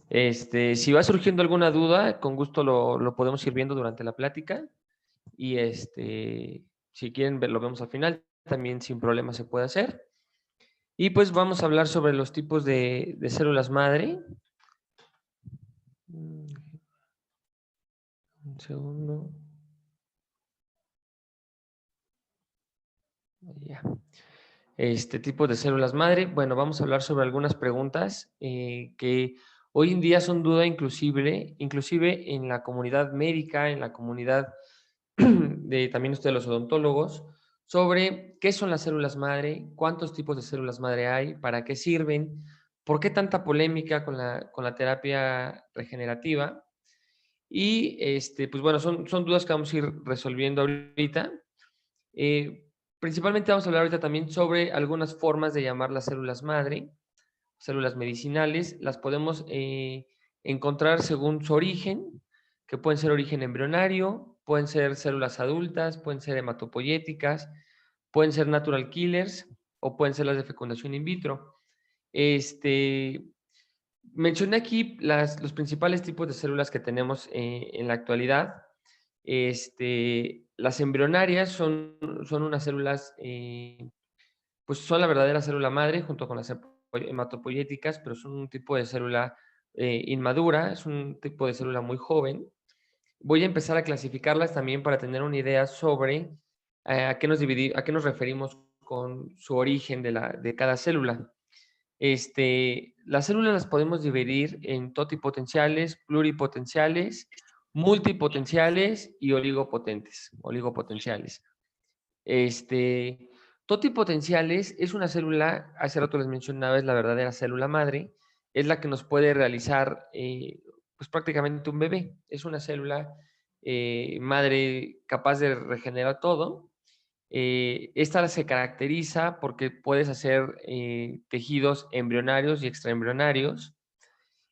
Si va surgiendo alguna duda, con gusto lo podemos ir viendo durante la plática. Y si quieren, lo vemos al final, también sin problema se puede hacer. Y pues vamos a hablar sobre los tipos de células madre. Un segundo. Ya. Tipo de células madre. Bueno, vamos a hablar sobre algunas preguntas que hoy en día son duda inclusive en la comunidad médica, en la comunidad de también ustedes los odontólogos, sobre qué son las células madre, cuántos tipos de células madre hay, para qué sirven, por qué tanta polémica con la terapia regenerativa. Y pues bueno, son dudas que vamos a ir resolviendo ahorita. Principalmente vamos a hablar ahorita también sobre algunas formas de llamar las células madre, células medicinales. Las podemos encontrar según su origen, que pueden ser origen embrionario, pueden ser células adultas, pueden ser hematopoyéticas, pueden ser natural killers o pueden ser las de fecundación in vitro. Mencioné aquí los principales tipos de células que tenemos en la actualidad. Las embrionarias son unas células, pues son la verdadera célula madre junto con las hematopoyéticas, pero son un tipo de célula inmadura, es un tipo de célula muy joven. Voy a empezar a clasificarlas también para tener una idea sobre a qué nos referimos con su origen de cada célula. Las células las podemos dividir en totipotenciales, pluripotenciales, multipotenciales y oligopotenciales. Este, Totipotenciales es una célula, hace rato les mencionaba, es la verdadera célula madre, es la que nos puede realizar pues prácticamente un bebé. Es una célula madre capaz de regenerar todo. Esta se caracteriza porque puedes hacer tejidos embrionarios y extraembrionarios.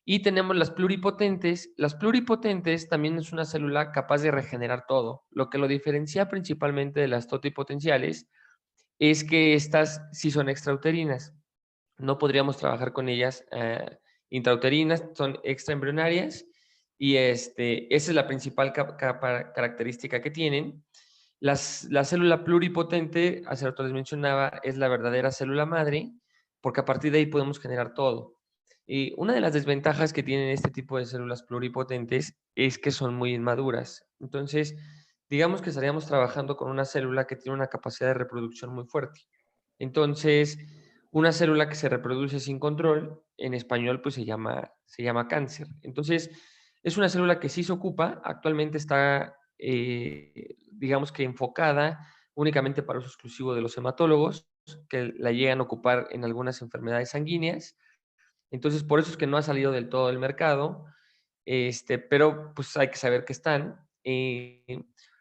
Y tenemos las pluripotentes. Las pluripotentes también es una célula capaz de regenerar todo. Lo que lo diferencia principalmente de las totipotenciales es que estas sí son extrauterinas. No podríamos trabajar con ellas intrauterinas, son extraembrionarias y esa es la principal característica que tienen. La célula pluripotente, hace rato les mencionaba, es la verdadera célula madre, porque a partir de ahí podemos generar todo. Y una de las desventajas que tienen este tipo de células pluripotentes es que son muy inmaduras. Entonces, digamos que estaríamos trabajando con una célula que tiene una capacidad de reproducción muy fuerte. Entonces, una célula que se reproduce sin control, en español, pues se llama cáncer. Entonces, es una célula que sí se ocupa, actualmente está, digamos que enfocada únicamente para uso exclusivo de los hematólogos, que la llegan a ocupar en algunas enfermedades sanguíneas. Entonces, por eso es que no ha salido del todo del mercado, pero pues hay que saber que están.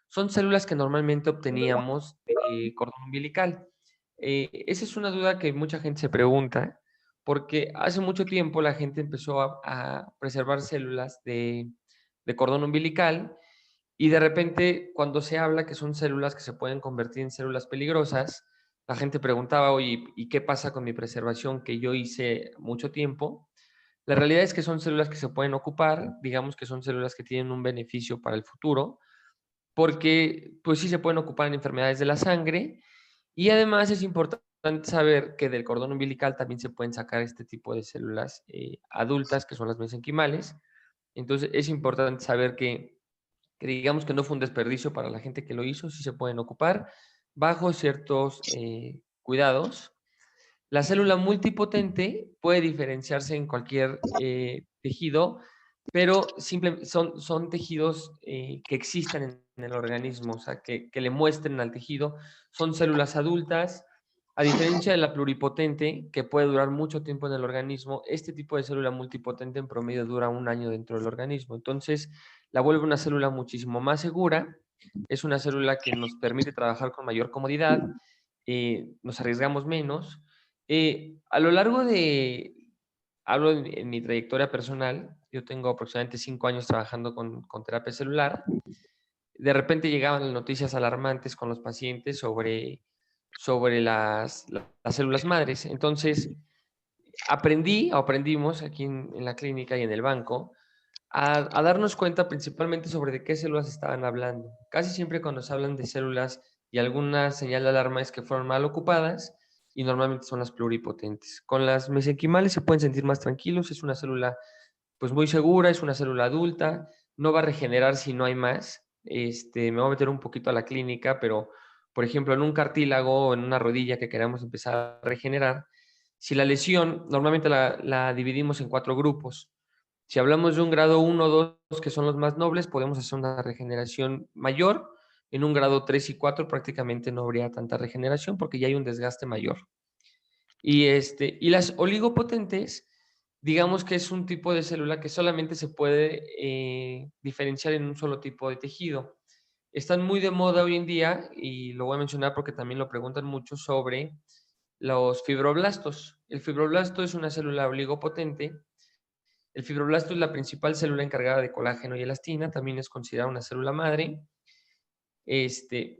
Son células que normalmente obteníamos de cordón umbilical. Esa es una duda que mucha gente se pregunta, porque hace mucho tiempo la gente empezó a preservar células de cordón umbilical y de repente cuando se habla que son células que se pueden convertir en células peligrosas, la gente preguntaba, oye, ¿y qué pasa con mi preservación que yo hice mucho tiempo? La realidad es que son células que se pueden ocupar, digamos que son células que tienen un beneficio para el futuro, porque pues sí se pueden ocupar en enfermedades de la sangre y además es importante saber que del cordón umbilical también se pueden sacar este tipo de células adultas, que son las mesenquimales. Entonces es importante saber que digamos que no fue un desperdicio para la gente que lo hizo, sí se pueden ocupar bajo ciertos cuidados. La célula multipotente puede diferenciarse en cualquier tejido, pero son tejidos que existan en el organismo, o sea, que le muestren al tejido. Son células adultas, a diferencia de la pluripotente, que puede durar mucho tiempo en el organismo, este tipo de célula multipotente en promedio dura un año dentro del organismo. Entonces, la vuelve una célula muchísimo más segura, es una célula que nos permite trabajar con mayor comodidad, nos arriesgamos menos. A lo largo hablo en mi trayectoria personal, yo tengo aproximadamente 5 años trabajando con terapia celular. De repente llegaban las noticias alarmantes con los pacientes sobre las células madres. Entonces, aprendimos aquí en la clínica y en el banco a darnos cuenta principalmente sobre de qué células estaban hablando. Casi siempre cuando se hablan de células y alguna señal de alarma es que fueron mal ocupadas y normalmente son las pluripotentes. Con las mesenquimales se pueden sentir más tranquilos, es una célula pues muy segura, es una célula adulta, no va a regenerar si no hay más. Me voy a meter un poquito a la clínica, pero por ejemplo en un cartílago o en una rodilla que queramos empezar a regenerar, si la lesión normalmente la dividimos en 4 grupos. Si hablamos de un grado 1 o 2, que son los más nobles, podemos hacer una regeneración mayor. En un grado 3 y 4 prácticamente no habría tanta regeneración porque ya hay un desgaste mayor. Y las oligopotentes, digamos que es un tipo de célula que solamente se puede diferenciar en un solo tipo de tejido. Están muy de moda hoy en día, y lo voy a mencionar porque también lo preguntan mucho sobre los fibroblastos. El fibroblasto es una célula oligopotente. El fibroblasto es la principal célula encargada de colágeno y elastina, también es considerada una célula madre.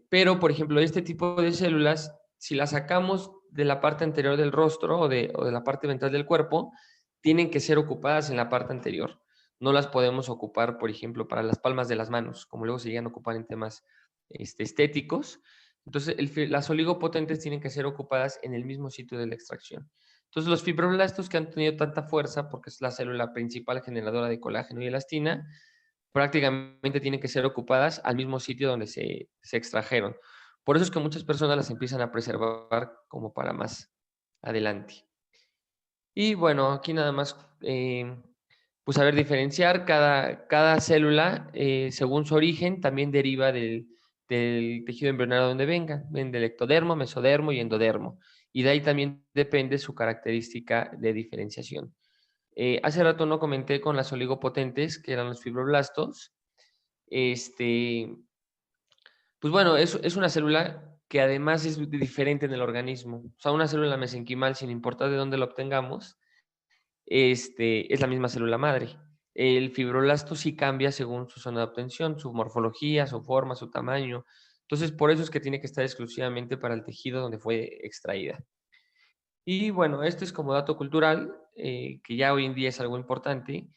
Pero, por ejemplo, este tipo de células, si las sacamos de la parte anterior del rostro o de la parte ventral del cuerpo, tienen que ser ocupadas en la parte anterior. No las podemos ocupar, por ejemplo, para las palmas de las manos, como luego se llegan a ocupar en temas estéticos. Entonces, las oligopotentes tienen que ser ocupadas en el mismo sitio de la extracción. Entonces, los fibroblastos que han tenido tanta fuerza, porque es la célula principal generadora de colágeno y elastina, prácticamente tienen que ser ocupadas al mismo sitio donde se extrajeron. Por eso es que muchas personas las empiezan a preservar como para más adelante. Y bueno, aquí nada más, pues saber diferenciar cada célula, según su origen, también deriva del tejido embrionario donde venga. Ven del ectodermo, mesodermo y endodermo. Y de ahí también depende su característica de diferenciación. Hace rato no comenté con las oligopotentes, que eran los fibroblastos. Este, pues bueno, es una célula que además es diferente en el organismo. O sea, una célula mesenquimal, sin importar de dónde la obtengamos, es la misma célula madre. El fibroblasto sí cambia según su zona de obtención, su morfología, su forma, su tamaño. Entonces, por eso es que tiene que estar exclusivamente para el tejido donde fue extraída. Y bueno, esto es como dato cultural, que ya hoy en día es algo importante.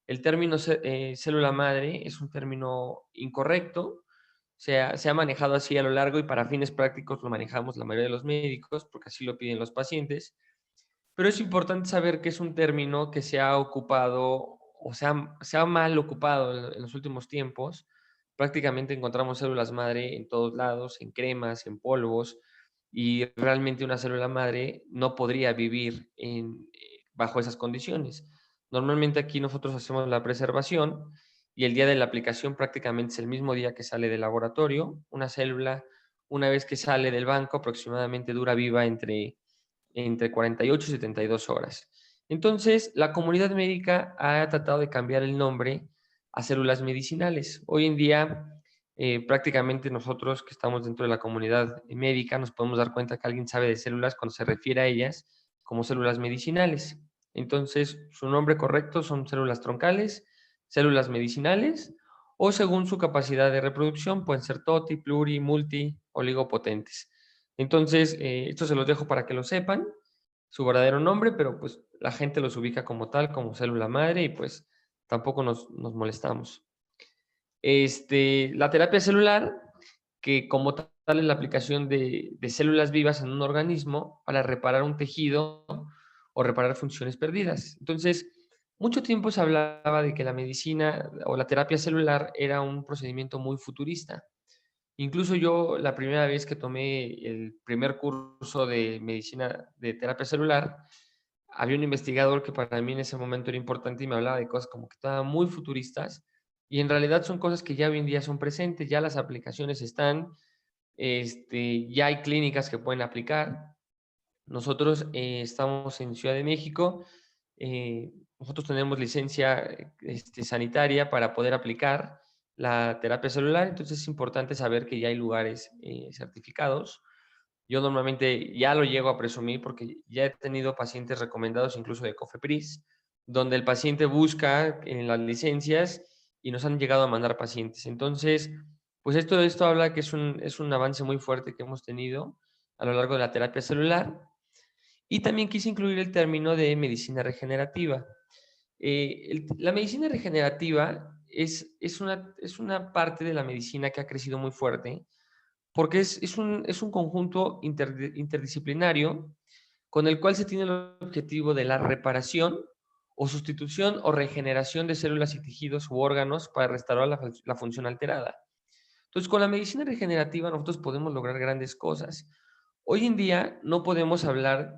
El término célula madre es un término incorrecto. Se ha manejado así a lo largo y para fines prácticos lo manejamos la mayoría de los médicos porque así lo piden los pacientes. Pero es importante saber que es un término que se ha ocupado o se ha mal ocupado en los últimos tiempos. Prácticamente encontramos células madre en todos lados, en cremas, en polvos, y realmente una célula madre no podría vivir bajo esas condiciones. Normalmente aquí nosotros hacemos la preservación y el día de la aplicación prácticamente es el mismo día que sale del laboratorio. Una célula, una vez que sale del banco, aproximadamente dura viva entre 48 y 72 horas. Entonces, la comunidad médica ha tratado de cambiar el nombre a células medicinales. Hoy en día, prácticamente nosotros que estamos dentro de la comunidad médica nos podemos dar cuenta que alguien sabe de células cuando se refiere a ellas como células medicinales. Entonces, su nombre correcto son células troncales, células medicinales, o según su capacidad de reproducción, pueden ser toti, pluri, multi, oligopotentes. Entonces, esto se los dejo para que lo sepan, su verdadero nombre, pero pues la gente los ubica como tal, como célula madre, y pues tampoco nos molestamos. La terapia celular, que como tal es la aplicación de células vivas en un organismo para reparar un tejido o reparar funciones perdidas. Entonces, mucho tiempo se hablaba de que la medicina o la terapia celular era un procedimiento muy futurista. Incluso yo, la primera vez que tomé el primer curso de medicina de terapia celular, había un investigador que para mí en ese momento era importante y me hablaba de cosas como que estaban muy futuristas y en realidad son cosas que ya hoy en día son presentes, ya las aplicaciones están, ya hay clínicas que pueden aplicar. Nosotros estamos en Ciudad de México, nosotros tenemos licencia sanitaria para poder aplicar la terapia celular, entonces es importante saber que ya hay lugares certificados. Yo normalmente ya lo llego a presumir porque ya he tenido pacientes recomendados incluso de Cofepris, donde el paciente busca en las licencias y nos han llegado a mandar pacientes. Entonces, pues esto habla que es un avance muy fuerte que hemos tenido a lo largo de la terapia celular. Y también quise incluir el término de medicina regenerativa. La medicina regenerativa es una parte de la medicina que ha crecido muy fuerte porque es un conjunto interdisciplinario con el cual se tiene el objetivo de la reparación o sustitución o regeneración de células y tejidos u órganos para restaurar la función alterada. Entonces, con la medicina regenerativa nosotros podemos lograr grandes cosas. Hoy en día no podemos hablar,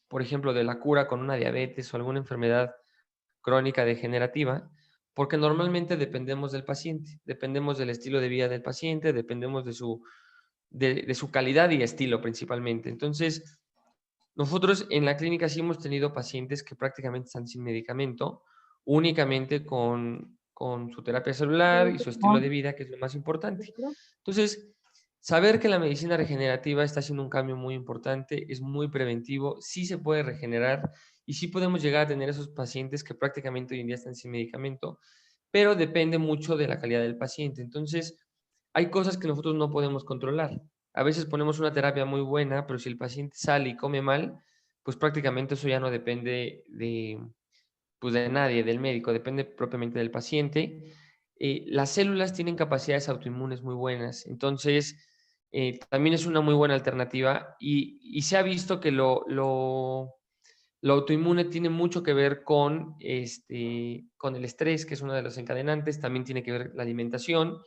por ejemplo, de la cura con una diabetes o alguna enfermedad crónica degenerativa, porque normalmente dependemos del paciente, dependemos del estilo de vida del paciente, dependemos de su calidad y estilo principalmente. Entonces, nosotros en la clínica sí hemos tenido pacientes que prácticamente están sin medicamento, únicamente con su terapia celular y su estilo de vida, que es lo más importante. Entonces, saber que la medicina regenerativa está haciendo un cambio muy importante, es muy preventivo, sí se puede regenerar y sí podemos llegar a tener esos pacientes que prácticamente hoy en día están sin medicamento, pero depende mucho de la calidad del paciente. Entonces, hay cosas que nosotros no podemos controlar. A veces ponemos una terapia muy buena, pero si el paciente sale y come mal, pues prácticamente eso ya no depende pues de nadie, del médico, depende propiamente del paciente. Las células tienen capacidades autoinmunes muy buenas, entonces también es una muy buena alternativa y se ha visto que lo autoinmune tiene mucho que ver con el estrés, que es uno de los encadenantes, también tiene que ver la alimentación.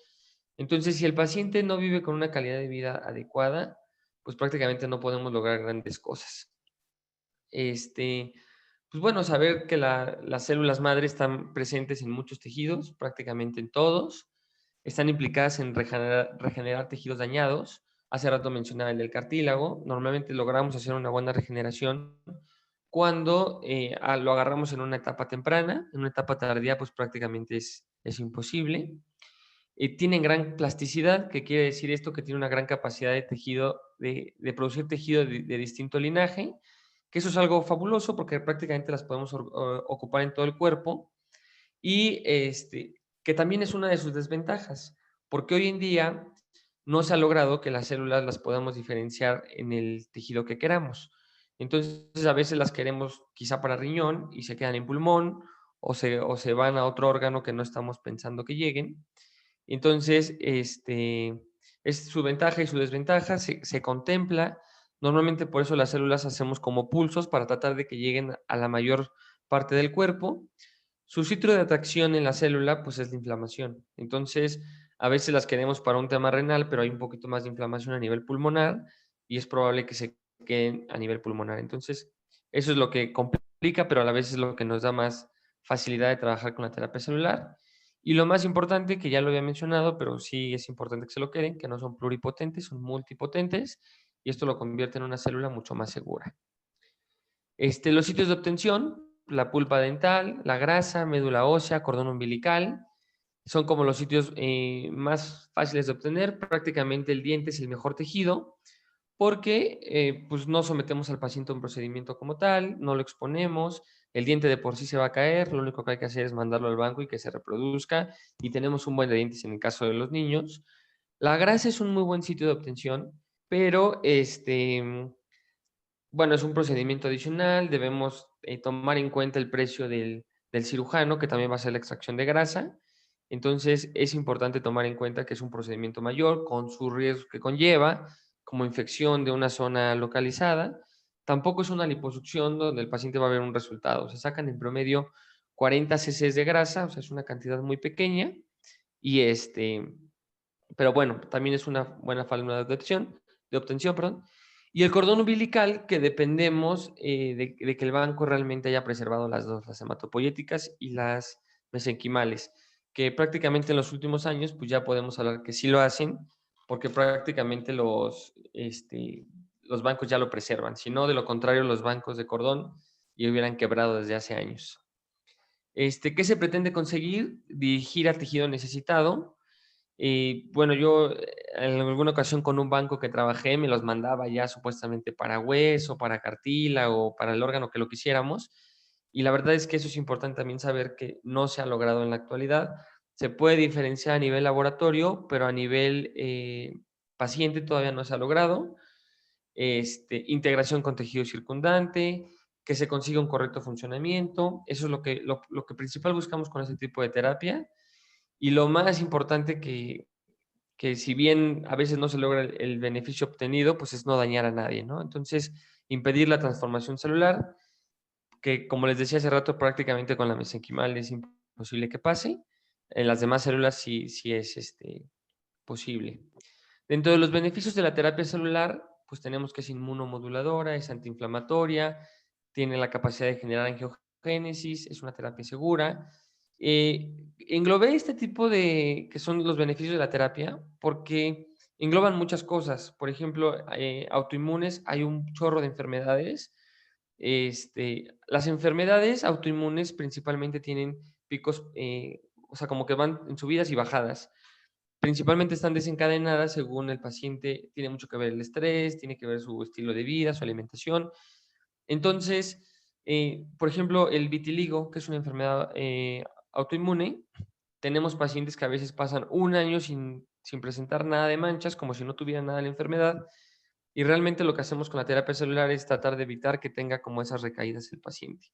Entonces, si el paciente no vive con una calidad de vida adecuada, pues prácticamente no podemos lograr grandes cosas. Este, pues bueno, saber que las células madre están presentes en muchos tejidos, prácticamente en todos, están implicadas en regenerar tejidos dañados. Hace rato mencionaba el del cartílago. Normalmente logramos hacer una buena regeneración cuando lo agarramos en una etapa temprana. En una etapa tardía, pues prácticamente es imposible. Tienen gran plasticidad, que quiere decir esto, que tiene una gran capacidad de tejido, de producir tejido de distinto linaje, que eso es algo fabuloso porque prácticamente las podemos ocupar en todo el cuerpo y que también es una de sus desventajas, porque hoy en día no se ha logrado que las células las podamos diferenciar en el tejido que queramos. Entonces, a veces las queremos quizá para riñón y se quedan en pulmón o se van a otro órgano que no estamos pensando que lleguen. Entonces, es su ventaja y su desventaja, se contempla. Normalmente por eso las células hacemos como pulsos para tratar de que lleguen a la mayor parte del cuerpo. Su sitio de atracción en la célula, pues es la inflamación. Entonces, a veces las queremos para un tema renal, pero hay un poquito más de inflamación a nivel pulmonar y es probable que se queden a nivel pulmonar. Entonces, eso es lo que complica, pero a la vez es lo que nos da más facilidad de trabajar con la terapia celular. Y lo más importante, que ya lo había mencionado, pero sí es importante que se lo queden, que no son pluripotentes, son multipotentes, y esto lo convierte en una célula mucho más segura. Los sitios de obtención, la pulpa dental, la grasa, médula ósea, cordón umbilical, son como los sitios más fáciles de obtener. Prácticamente el diente es el mejor tejido porque pues no sometemos al paciente a un procedimiento como tal, no lo exponemos, el diente de por sí se va a caer, lo único que hay que hacer es mandarlo al banco y que se reproduzca y tenemos un buen de dientes en el caso de los niños. La grasa es un muy buen sitio de obtención, pero bueno, es un procedimiento adicional, debemos tomar en cuenta el precio del cirujano, que también va a hacer la extracción de grasa. Entonces, es importante tomar en cuenta que es un procedimiento mayor, con su riesgo que conlleva, como infección de una zona localizada. Tampoco es una liposucción donde el paciente va a ver un resultado. Se sacan en promedio 40 cc de grasa, o sea, es una cantidad muy pequeña. Y pero bueno, también es una buena fórmula de obtención, perdón. Y el cordón umbilical, que dependemos de que el banco realmente haya preservado las dos, las hematopoyéticas y las mesenquimales, que prácticamente en los últimos años, pues ya podemos hablar que sí lo hacen, porque prácticamente los bancos ya lo preservan. Si no, de lo contrario, los bancos de cordón ya hubieran quebrado desde hace años. ¿Qué se pretende conseguir? Dirigir al tejido necesitado. Y bueno, yo en alguna ocasión con un banco que trabajé me los mandaba ya supuestamente para hueso, para cartílago, para el órgano que lo quisiéramos. Y la verdad es que eso es importante también saber que no se ha logrado en la actualidad. Se puede diferenciar a nivel laboratorio, pero a nivel paciente todavía no se ha logrado. integración con tejido circundante, que se consiga un correcto funcionamiento. Eso es lo que principal buscamos con este tipo de terapia. Y lo más importante que si bien a veces no se logra el beneficio obtenido, pues es no dañar a nadie, ¿no? Entonces, impedir la transformación celular, que como les decía hace rato, prácticamente con la mesenquimal es imposible que pase. En las demás células sí es posible. Dentro de los beneficios de la terapia celular, pues tenemos que es inmunomoduladora, es antiinflamatoria, tiene la capacidad de generar angiogénesis, es una terapia segura. Englobé este tipo de, que son los beneficios de la terapia, porque engloban muchas cosas. Por ejemplo, autoinmunes, hay un chorro de enfermedades. Las enfermedades autoinmunes principalmente tienen picos, o sea, como que van en subidas y bajadas. Principalmente están desencadenadas según el paciente, tiene mucho que ver el estrés, tiene que ver su estilo de vida, su alimentación. Entonces, por ejemplo, el vitiligo, que es una enfermedad autoinmune, tenemos pacientes que a veces pasan un año sin presentar nada de manchas, como si no tuvieran nada de la enfermedad, y realmente lo que hacemos con la terapia celular es tratar de evitar que tenga como esas recaídas el paciente.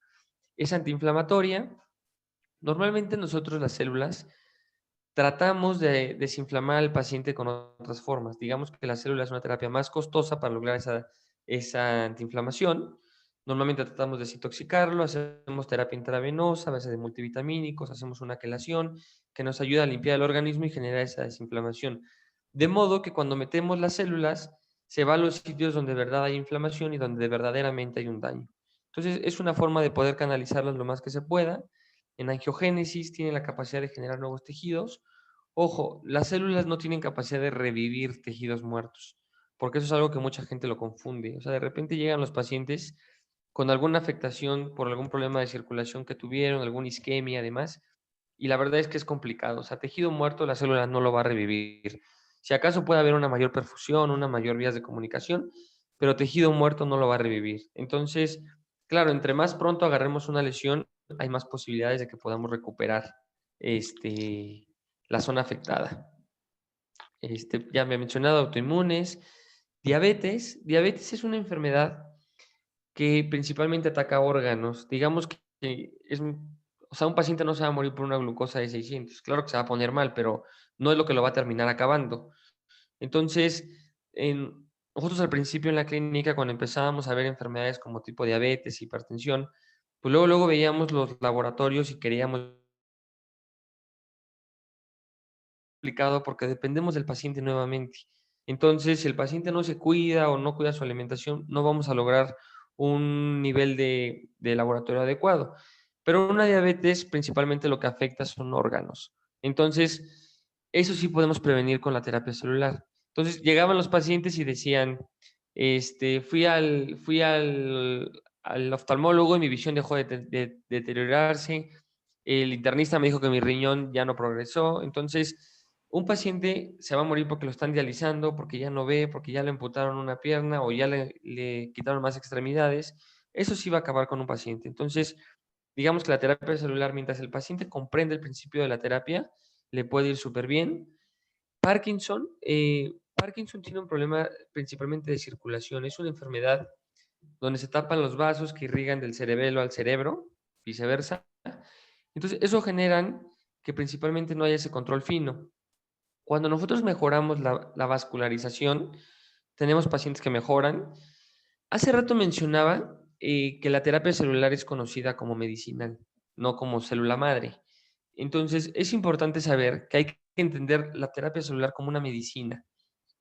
Es antiinflamatoria. Normalmente nosotros las células tratamos de desinflamar al paciente con otras formas. Digamos que la célula es una terapia más costosa para lograr esa antiinflamación. Normalmente tratamos de desintoxicarlo, hacemos terapia intravenosa a base de multivitamínicos, hacemos una quelación que nos ayuda a limpiar el organismo y generar esa desinflamación. De modo que cuando metemos las células, se va a los sitios donde de verdad hay inflamación y donde verdaderamente hay un daño. Entonces, es una forma de poder canalizarlas lo más que se pueda. En angiogénesis tiene la capacidad de generar nuevos tejidos. Ojo, las células no tienen capacidad de revivir tejidos muertos, porque eso es algo que mucha gente lo confunde. O sea, de repente llegan los pacientes con alguna afectación por algún problema de circulación que tuvieron, alguna isquemia, además, y la verdad es que es complicado. O sea, tejido muerto, la célula no lo va a revivir. Si acaso puede haber una mayor perfusión, una mayor vías de comunicación, pero tejido muerto no lo va a revivir. Entonces, claro, entre más pronto agarremos una lesión, hay más posibilidades de que podamos recuperar la zona afectada. Ya me he mencionado autoinmunes, diabetes. Diabetes es una enfermedad que principalmente ataca órganos. Digamos que o sea, un paciente no se va a morir por una glucosa de 600. Claro que se va a poner mal, pero no es lo que lo va a terminar acabando. Entonces, nosotros al principio en la clínica, cuando empezábamos a ver enfermedades como tipo diabetes, hipertensión, pues luego veíamos los laboratorios y queríamos complicado porque dependemos del paciente nuevamente. Entonces, si el paciente no se cuida o no cuida su alimentación, no vamos a lograr un nivel de laboratorio adecuado. Pero una diabetes principalmente lo que afecta son órganos. Entonces, eso sí podemos prevenir con la terapia celular. Entonces, llegaban los pacientes y decían, al oftalmólogo y mi visión dejó de deteriorarse. El internista me dijo que mi riñón ya no progresó. Entonces, un paciente se va a morir porque lo están dializando, porque ya no ve, porque ya le amputaron una pierna o ya le quitaron más extremidades. Eso sí va a acabar con un paciente. Entonces, digamos que la terapia celular, mientras el paciente comprende el principio de la terapia, le puede ir súper bien. Parkinson tiene un problema principalmente de circulación. Es una enfermedad donde se tapan los vasos que irrigan del cerebelo al cerebro, viceversa. Entonces, eso generan que principalmente no haya ese control fino. Cuando nosotros mejoramos la vascularización, tenemos pacientes que mejoran. Hace rato mencionaba que la terapia celular es conocida como medicinal, no como célula madre. Entonces, es importante saber que hay que entender la terapia celular como una medicina.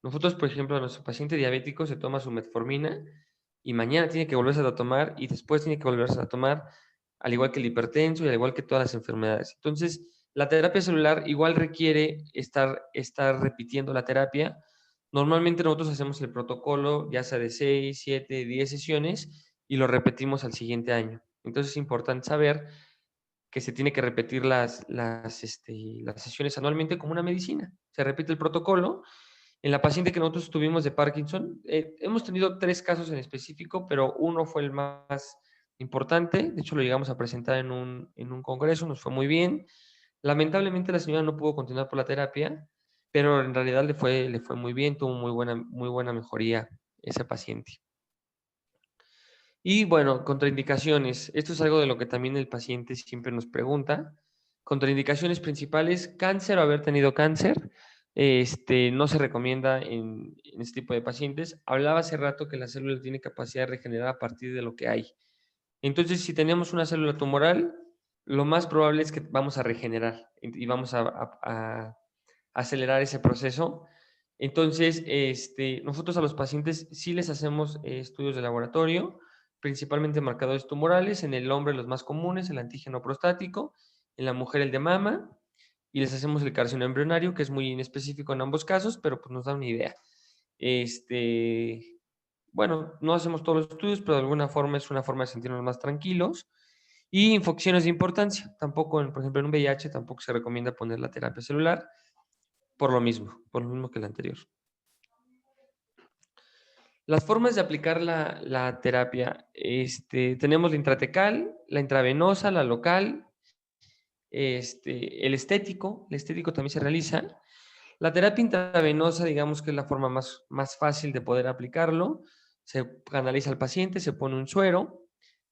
Nosotros, por ejemplo, a nuestro paciente diabético se toma su metformina y mañana tiene que volverse a tomar y después tiene que volverse a tomar, al igual que el hipertenso y al igual que todas las enfermedades. Entonces, la terapia celular igual requiere estar repitiendo la terapia. Normalmente nosotros hacemos el protocolo, ya sea de 6, 7, 10 sesiones, y lo repetimos al siguiente año. Entonces es importante saber que se tiene que repetir las sesiones anualmente como una medicina. Se repite el protocolo. En la paciente que nosotros tuvimos de Parkinson, hemos tenido 3 casos en específico, pero uno fue el más importante. De hecho, lo llegamos a presentar en un congreso, nos fue muy bien. Lamentablemente, la señora no pudo continuar por la terapia, pero en realidad le fue muy bien, tuvo muy buena mejoría ese paciente. Y bueno, contraindicaciones. Esto es algo de lo que también el paciente siempre nos pregunta. Contraindicaciones principales, cáncer o haber tenido cáncer. No se recomienda en este tipo de pacientes. Hablaba hace rato que la célula tiene capacidad de regenerar a partir de lo que hay. Entonces, si tenemos una célula tumoral, lo más probable es que vamos a regenerar y vamos a acelerar ese proceso. Entonces, nosotros a los pacientes sí les hacemos estudios de laboratorio, principalmente marcadores tumorales, en el hombre los más comunes, el antígeno prostático, en la mujer el de mama, y les hacemos el carcinoma embrionario, que es muy inespecífico en ambos casos, pero pues nos da una idea. Bueno, no hacemos todos los estudios, pero de alguna forma es una forma de sentirnos más tranquilos. Y infecciones de importancia. Tampoco, por ejemplo, en un VIH tampoco se recomienda poner la terapia celular por lo mismo que el anterior. Las formas de aplicar la terapia, tenemos la intratecal, la intravenosa, la local, el estético también se realiza. La terapia intravenosa, digamos que es la forma más fácil de poder aplicarlo. Se canaliza al paciente, se pone un suero.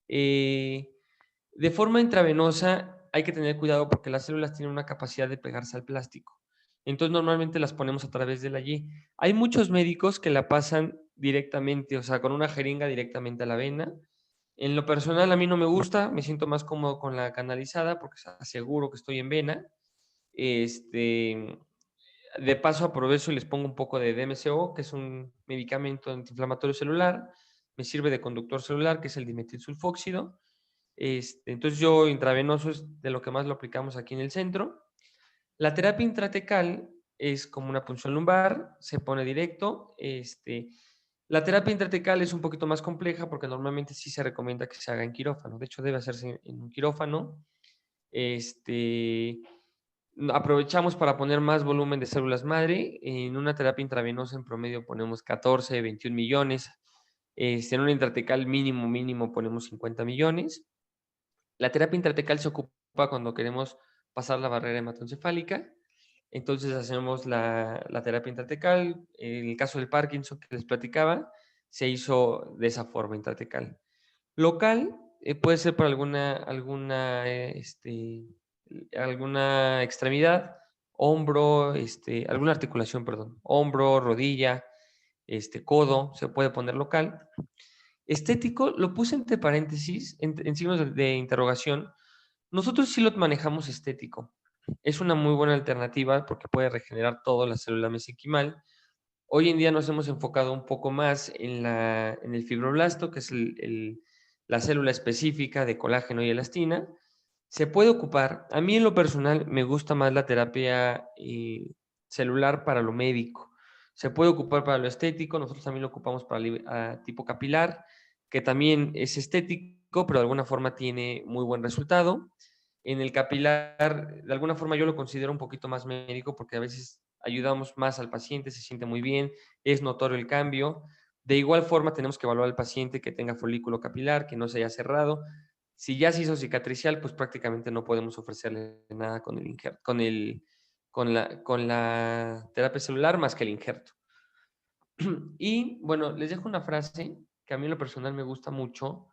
De forma intravenosa hay que tener cuidado porque las células tienen una capacidad de pegarse al plástico. Entonces normalmente las ponemos a través de la Y. Hay muchos médicos que la pasan directamente, o sea, con una jeringa directamente a la vena. En lo personal a mí no me gusta, me siento más cómodo con la canalizada porque aseguro que estoy en vena. De paso aprovecho y les pongo un poco de DMCO, que es un medicamento antiinflamatorio celular. Me sirve de conductor celular, que es el dimetilsulfóxido. Entonces yo intravenoso es de lo que más lo aplicamos aquí en el centro. La terapia intratecal es como una punción lumbar, se pone directo. La terapia intratecal es un poquito más compleja porque normalmente sí se recomienda que se haga en quirófano. De hecho, debe hacerse en un quirófano. Aprovechamos para poner más volumen de células madre. En una terapia intravenosa en promedio ponemos 14, 21 millones. En una intratecal mínimo ponemos 50 millones. La terapia intratecal se ocupa cuando queremos pasar la barrera hematoencefálica. Entonces hacemos la terapia intratecal. En el caso del Parkinson que les platicaba, se hizo de esa forma intratecal. Local puede ser por alguna extremidad, hombro, alguna articulación, perdón, hombro, rodilla, codo, se puede poner local. Estético, lo puse entre paréntesis, en signos de interrogación. Nosotros sí lo manejamos estético. Es una muy buena alternativa porque puede regenerar toda la célula mesenquimal. Hoy en día nos hemos enfocado un poco más en el fibroblasto, que es la célula específica de colágeno y elastina. Se puede ocupar. A mí en lo personal me gusta más la terapia celular para lo médico. Se puede ocupar para lo estético. Nosotros también lo ocupamos para tipo capilar, que también es estético, pero de alguna forma tiene muy buen resultado. En el capilar, de alguna forma yo lo considero un poquito más médico porque a veces ayudamos más al paciente, se siente muy bien, es notorio el cambio. De igual forma tenemos que evaluar al paciente que tenga folículo capilar, que no se haya cerrado. Si ya se hizo cicatricial, pues prácticamente no podemos ofrecerle nada con el injerto, con la terapia celular más que el injerto. Y bueno, les dejo una frase que a mí en lo personal me gusta mucho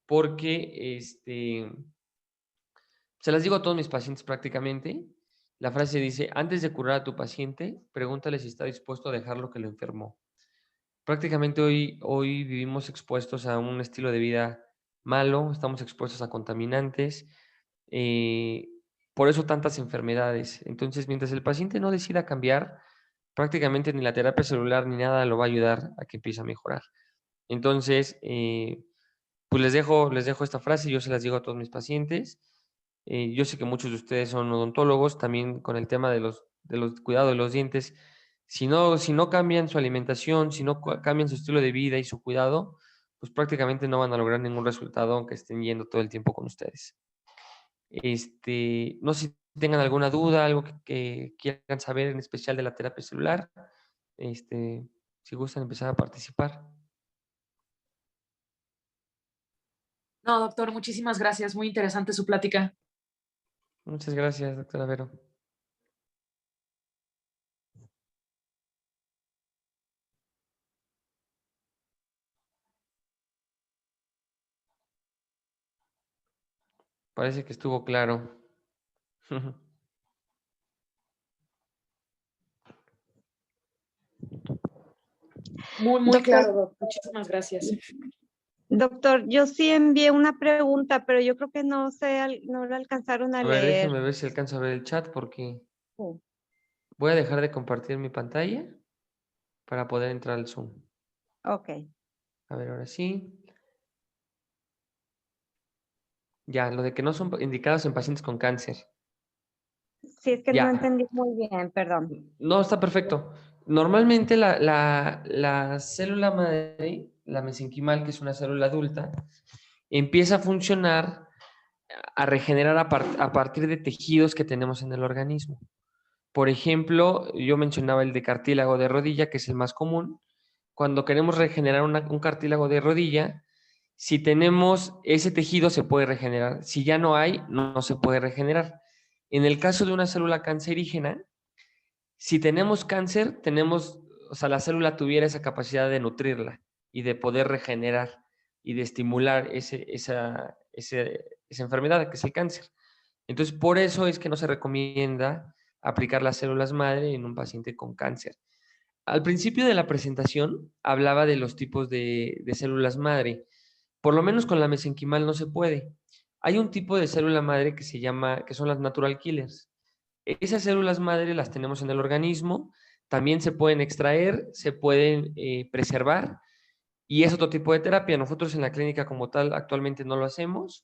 porque se las digo a todos mis pacientes prácticamente. La frase dice, antes de curar a tu paciente, pregúntale si está dispuesto a dejar lo que lo enfermó. Prácticamente hoy vivimos expuestos a un estilo de vida malo, estamos expuestos a contaminantes, eh, por eso tantas enfermedades. Entonces, mientras el paciente no decida cambiar, prácticamente ni la terapia celular ni nada lo va a ayudar a que empiece a mejorar. Entonces, pues les dejo esta frase, yo se las digo a todos mis pacientes. Yo sé que muchos de ustedes son odontólogos, también con el tema de los cuidados de los dientes. Si no cambian su alimentación, si no cambian su estilo de vida y su cuidado, pues prácticamente no van a lograr ningún resultado aunque estén yendo todo el tiempo con ustedes. No sé si tengan alguna duda, algo que quieran saber en especial de la terapia celular, si gustan empezar a participar. No, doctor, muchísimas gracias. Muy interesante su plática. Muchas gracias, doctora Vero. Parece que estuvo claro. Muy Doctor, claro, Doc. Muchísimas gracias. doctor, yo sí envié una pregunta, pero yo creo que no sé, no la alcanzaron a A ver, leer. déjenme ver si alcanzo a ver el chat porque Sí. voy a dejar de compartir mi pantalla para poder entrar al Zoom. Ok. A ver, ahora sí. Ya, lo de que no son indicados en pacientes con cáncer. Sí, es que no Ya. entendí muy bien, perdón. No, está perfecto. Normalmente la célula madre, la mesenquimal, que es una célula adulta, empieza a funcionar, a regenerar a partir de tejidos que tenemos en el organismo. Por ejemplo, yo mencionaba el de cartílago de rodilla, que es el más común. Cuando queremos regenerar un cartílago de rodilla, si tenemos ese tejido se puede regenerar. Si ya no hay, no se puede regenerar. En el caso de una célula cancerígena, si tenemos cáncer, o sea, la célula tuviera esa capacidad de nutrirla y de poder regenerar y de estimular esa enfermedad que es el cáncer. Entonces, por eso es que no se recomienda aplicar las células madre en un paciente con cáncer. Al principio de la presentación hablaba de los tipos de células madre. Por lo menos con la mesenquimal no se puede. Hay un tipo de célula madre que son las natural killers. Esas células madre las tenemos en el organismo, también se pueden extraer, se pueden preservar y es otro tipo de terapia. Nosotros en la clínica como tal actualmente no lo hacemos,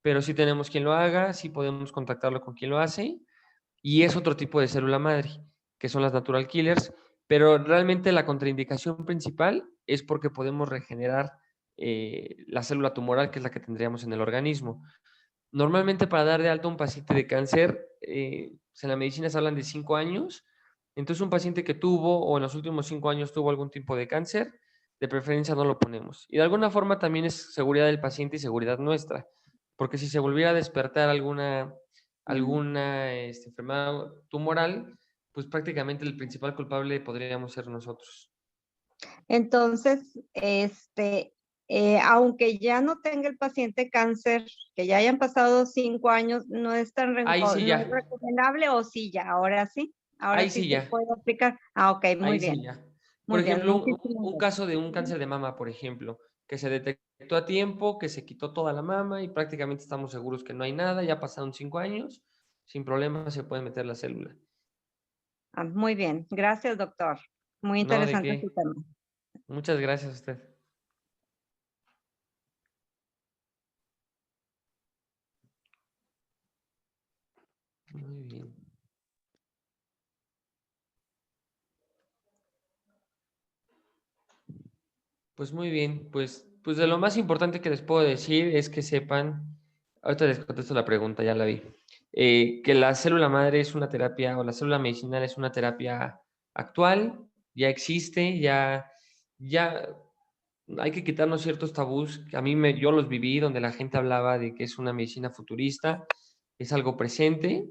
pero sí tenemos quien lo haga, sí podemos contactarlo con quien lo hace y es otro tipo de célula madre, que son las natural killers, pero realmente la contraindicación principal es porque podemos regenerar la célula tumoral, que es la que tendríamos en el organismo. Normalmente para dar de alta a un paciente de cáncer, pues en la medicina se hablan de 5 años. Entonces un paciente que tuvo o en los últimos 5 años tuvo algún tipo de cáncer, de preferencia no lo ponemos. Y de alguna forma también es seguridad del paciente y seguridad nuestra. Porque si se volviera a despertar alguna enfermedad tumoral, pues prácticamente el principal culpable podríamos ser nosotros. Entonces, aunque ya no tenga el paciente cáncer, que ya hayan pasado 5 años, no es Ahí sí no es ya, recomendable o sí ya, ahora ahí sí sí se ya. puede aplicar. Ah, ok, Ahí sí ya. Por muy bien, ejemplo, muchísimas un gracias. caso de un cáncer de mama, por ejemplo, que se detectó a tiempo, que se quitó toda la mama y prácticamente estamos seguros que no hay nada, ya pasaron 5 años, sin problema se puede meter la célula. Ah, muy bien, gracias, doctor. Muy No, ¿de interesante su qué? tema. Muchas gracias a usted. Muy bien. Pues muy bien, pues de lo más importante que les puedo decir es que sepan, ahorita les contesto la pregunta, ya la vi, que la célula madre es una terapia o la célula medicinal es una terapia actual, ya existe, ya hay que quitarnos ciertos tabús que yo los viví, donde la gente hablaba de que es una medicina futurista, es algo presente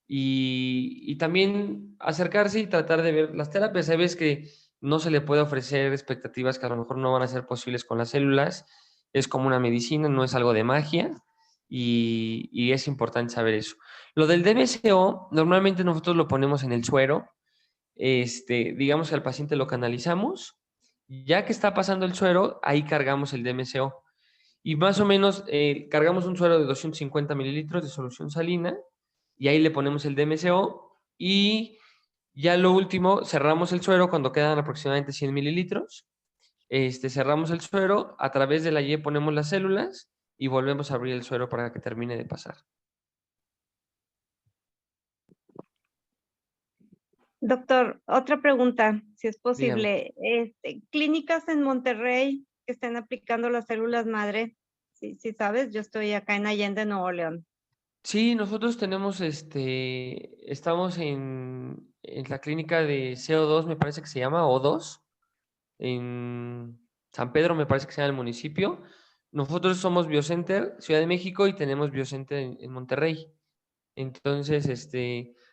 y también acercarse y tratar de ver las terapias. Hay veces que no se le puede ofrecer expectativas que a lo mejor no van a ser posibles con las células. Es como una medicina, no es algo de magia y es importante saber eso. Lo del DMCO, normalmente nosotros lo ponemos en el suero. Digamos que al paciente lo canalizamos. Ya que está pasando el suero, ahí cargamos el DMCO. Y más o menos cargamos un suero de 250 mililitros de solución salina y ahí le ponemos el DMCO y ya lo último, cerramos el suero cuando quedan aproximadamente 100 mililitros. Cerramos el suero, a través de la Y ponemos las células y volvemos a abrir el suero para que termine de pasar. Doctor, otra pregunta, si es Dígame. posible. Clínicas en Monterrey que estén aplicando las células madre, sí sabes, yo estoy acá en Allende, Nuevo León. Sí, nosotros tenemos, estamos en la clínica de CO2, me parece que se llama O2, en San Pedro, me parece que se llama el municipio. Nosotros somos Biocenter, Ciudad de México, y tenemos Biocenter en Monterrey. Entonces,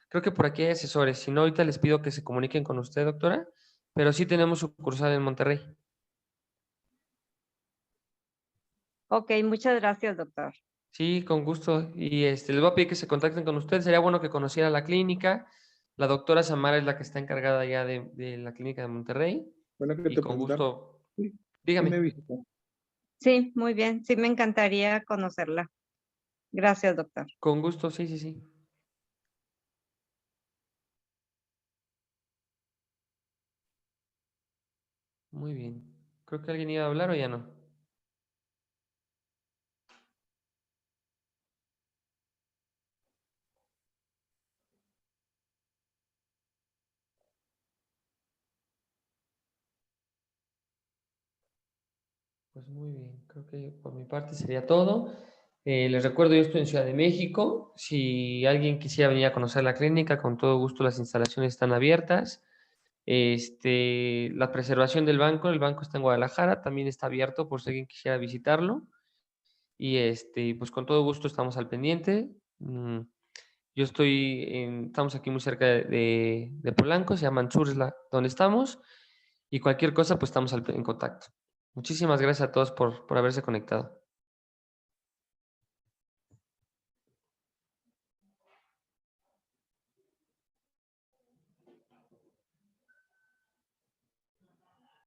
creo que por aquí hay asesores. Si no, ahorita les pido que se comuniquen con usted, doctora, pero sí tenemos sucursal en Monterrey. Ok, muchas gracias, doctor. Sí, con gusto. Y les voy a pedir que se contacten con ustedes. Sería bueno que conociera la clínica. La doctora Samara es la que está encargada ya de la clínica de Monterrey. Bueno, que Y te con preguntar. gusto, Sí, dígame. me visitó. Sí, muy bien. Sí, me encantaría conocerla. Gracias, doctor. Con gusto, sí, sí, sí. Muy bien. Creo que alguien iba a hablar o ya no. Pues muy bien, creo que por mi parte sería todo. Les recuerdo, yo estoy en Ciudad de México. Si alguien quisiera venir a conocer la clínica, con todo gusto las instalaciones están abiertas. La preservación del banco, el banco está en Guadalajara, también está abierto por si alguien quisiera visitarlo. Y pues con todo gusto estamos al pendiente. Yo estamos aquí muy cerca de Polanco, se llama Anzurla, donde estamos. Y cualquier cosa, pues estamos en contacto. Muchísimas gracias a todos por haberse conectado.